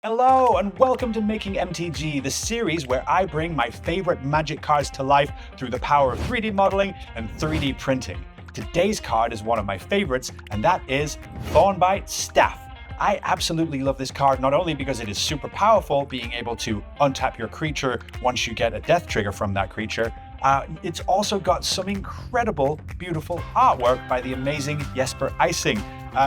Hello and welcome to Making MTG, the series where I bring my favorite Magic cards to life through the power of 3D modeling and 3D printing. Today's card is one of my favorites, and that is Thornbite Staff. I absolutely love this card, not only because it is super powerful, being able to untap your creature once you get a death trigger from that creature. It's also got some incredible, beautiful artwork by the amazing Jesper Ejsing.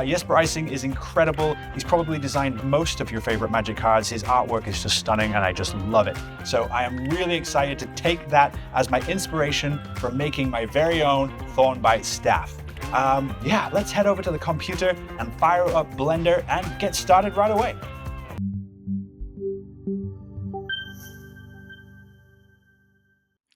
Jesper Ejsing is incredible. He's probably designed most of your favorite Magic cards. His artwork is just stunning and I just love it. So I am really excited to take that as my inspiration for making my very own Thornbite Staff. Yeah, let's head over to the computer and fire up Blender and get started right away.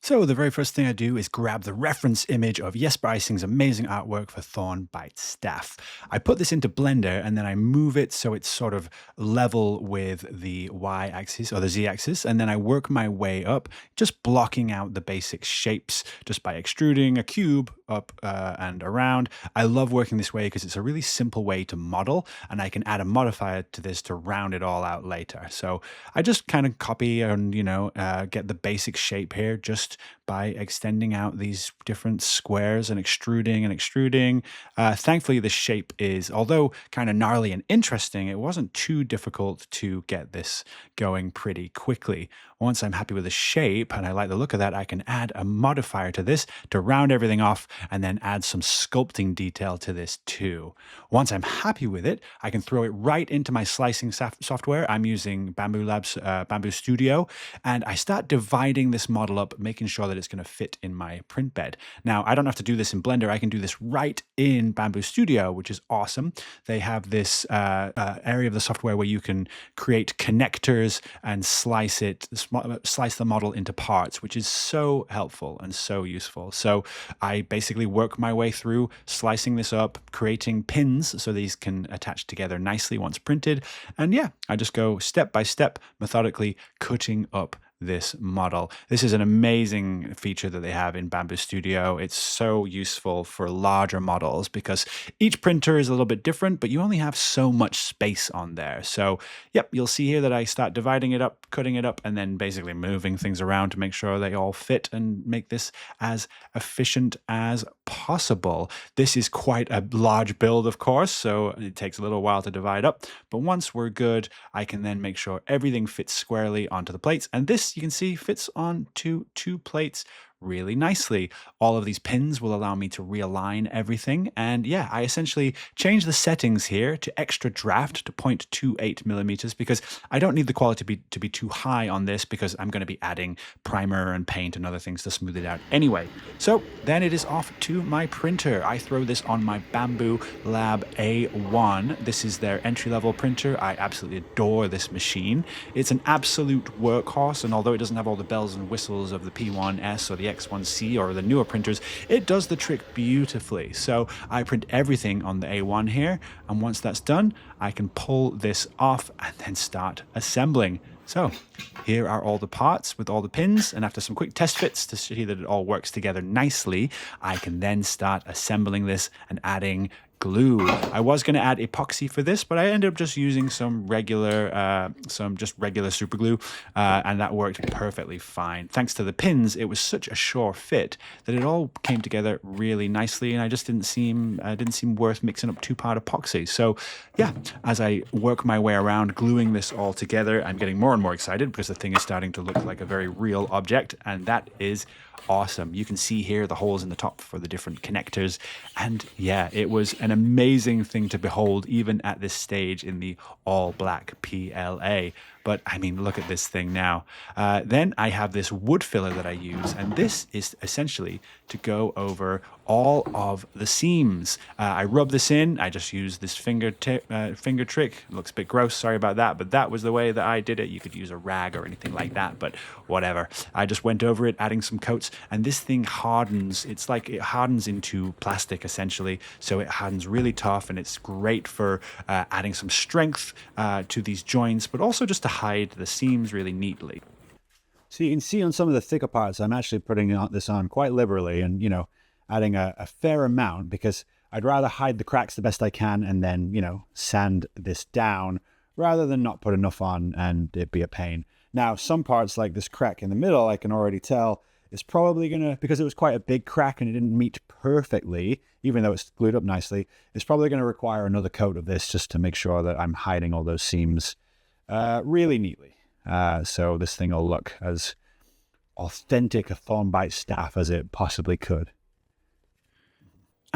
So the very first thing I do is grab the reference image of Jesper Ejsing's amazing artwork for Thornbite Staff. I put this into Blender and then I move it so it's sort of level with the y-axis or the z-axis, and then I work my way up, just blocking out the basic shapes just by extruding a cube up and around. I love working this way because it's a really simple way to model, and I can add a modifier to this to round it all out later. So I just kind of copy and, get the basic shape here just by extending out these different squares and extruding and extruding. Thankfully, the shape is, although kind of gnarly and interesting, it wasn't too difficult to get this going pretty quickly. Once I'm happy with the shape and I like the look of that, I can add a modifier to this to round everything off and then add some sculpting detail to this too. Once I'm happy with it, I can throw it right into my slicing software. I'm using bambulab's Bamboo Studio, and I start dividing this model up, making sure that it's going to fit in my print bed. Now, I don't have to do this in Blender. I can do this right in Bamboo Studio, which is awesome. They have this area of the software where you can create connectors and slice the model into parts, which is so helpful and so useful. So I basically work my way through slicing this up, creating pins so these can attach together nicely once printed. And yeah, I just go step by step, methodically cutting up this model. This is an amazing feature that they have in Bamboo Studio. It's so useful for larger models because each printer is a little bit different, but you only have so much space on there. So yep, you'll see here that I start dividing it up, cutting it up, and then basically moving things around to make sure they all fit and make this as efficient as possible. This is quite a large build, of course, so it takes a little while to divide up, but once we're good, I can then make sure everything fits squarely onto the plates, and this, you can see, fits onto two plates really nicely. All of these pins will allow me to realign everything. And yeah, I essentially change the settings here to extra draft to 0.28 millimeters because I don't need the quality to be too high on this because I'm going to be adding primer and paint and other things to smooth it out anyway. So then it is off to my printer. I throw this on my bambulab A1. This is their entry-level printer. I absolutely adore this machine. It's an absolute workhorse, and although it doesn't have all the bells and whistles of the P1S or the X1C or the newer printers, it does the trick beautifully. So I print everything on the A1 here, and once that's done, I can pull this off and then start assembling. So here are all the parts with all the pins, and after some quick test fits to see that it all works together nicely, I can then start assembling this and adding glue. I was going to add epoxy for this, but I ended up just using some regular super glue, and that worked perfectly fine. Thanks to the pins, it was such a sure fit that it all came together really nicely, and I just didn't seem worth mixing up two-part epoxy. So yeah, as I work my way around gluing this all together, I'm getting more and more excited because the thing is starting to look like a very real object, and that is awesome. You can see here the holes in the top for the different connectors, and yeah, it was an amazing thing to behold even at this stage in the all black PLA. But I mean, look at this thing now. Then I have this wood filler that I use, and this is essentially to go over all of the seams. I rub this in. I just use this finger trick. It looks a bit gross, sorry about that, but that was the way that I did it. You could use a rag or anything like that, but whatever. I just went over it, adding some coats, and this thing hardens. It's like it hardens into plastic, essentially, so it hardens really tough, and it's great for adding some strength to these joints, but also just to hide the seams really neatly. So you can see on some of the thicker parts, I'm actually putting this on quite liberally and, adding a fair amount because I'd rather hide the cracks the best I can and then, sand this down rather than not put enough on and it be a pain. Now, some parts like this crack in the middle, I can already tell it's probably gonna, because it was quite a big crack and it didn't meet perfectly, even though it's glued up nicely, it's probably gonna require another coat of this just to make sure that I'm hiding all those seams really neatly. So this thing will look as authentic a Thornbite staff as it possibly could.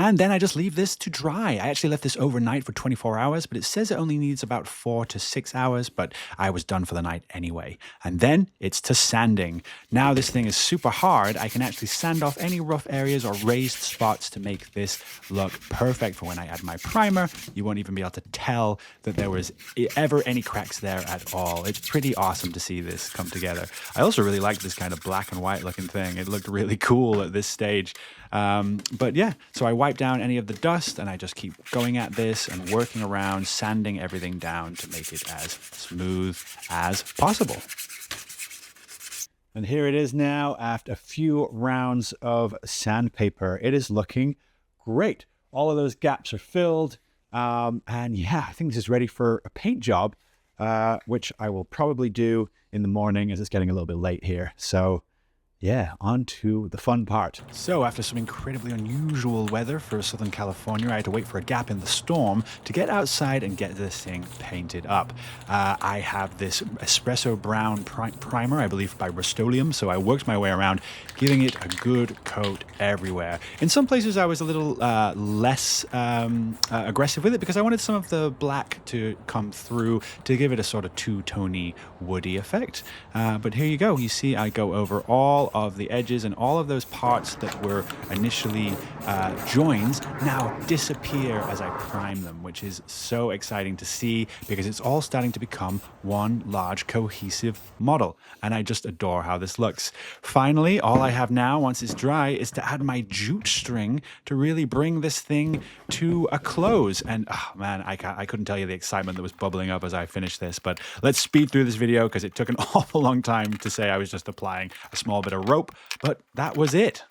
And then I just leave this to dry. I actually left this overnight for 24 hours, but it says it only needs about 4 to 6 hours, but I was done for the night anyway. And then it's to sanding. Now this thing is super hard. I can actually sand off any rough areas or raised spots to make this look perfect for when I add my primer. You won't even be able to tell that there was ever any cracks there at all. It's pretty awesome to see this come together. I also really like this kind of black and white looking thing. It looked really cool at this stage. But yeah, so I wipe down any of the dust and I just keep going at this and working around, sanding everything down to make it as smooth as possible. And here it is now after a few rounds of sandpaper. It is looking great. All of those gaps are filled. And yeah, I think this is ready for a paint job, which I will probably do in the morning as it's getting a little bit late here. So yeah, on to the fun part. So after some incredibly unusual weather for Southern California, I had to wait for a gap in the storm to get outside and get this thing painted up. I have this espresso brown primer, I believe by Rust-Oleum, so I worked my way around, giving it a good coat everywhere. In some places I was a little less aggressive with it because I wanted some of the black to come through to give it a sort of two-tony woody effect. But here you go. You see I go over all of the edges, and all of those parts that were initially joins now disappear as I prime them, which is so exciting to see because it's all starting to become one large cohesive model, and I just adore how this looks. Finally, all I have now once it's dry is to add my jute string to really bring this thing to a close. And oh man, I couldn't tell you the excitement that was bubbling up as I finished this, but let's speed through this video because it took an awful long time to say I was just applying a small bit of rope, but that was it.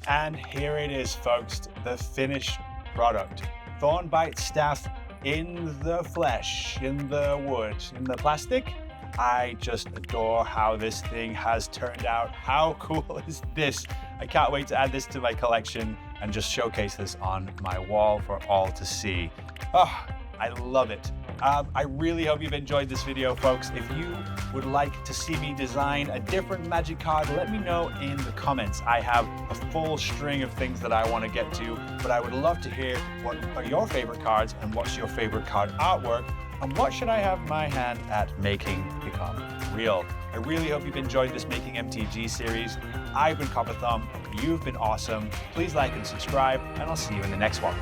And here it is, folks, the finished product. Thornbite staff in the flesh, in the wood, in the plastic. I just adore how this thing has turned out. How cool is this? I can't wait to add this to my collection and just showcase this on my wall for all to see. Oh, I love it. I really hope you've enjoyed this video, folks. If you would like to see me design a different magic card, let me know in the comments. I have a full string of things that I want to get to, but I would love to hear what are your favorite cards and what's your favorite card artwork, and what should I have my hand at making become real. I really hope you've enjoyed this Making MTG series. I've been COPPERTHUMB. You've been awesome. Please like and subscribe, and I'll see you in the next one.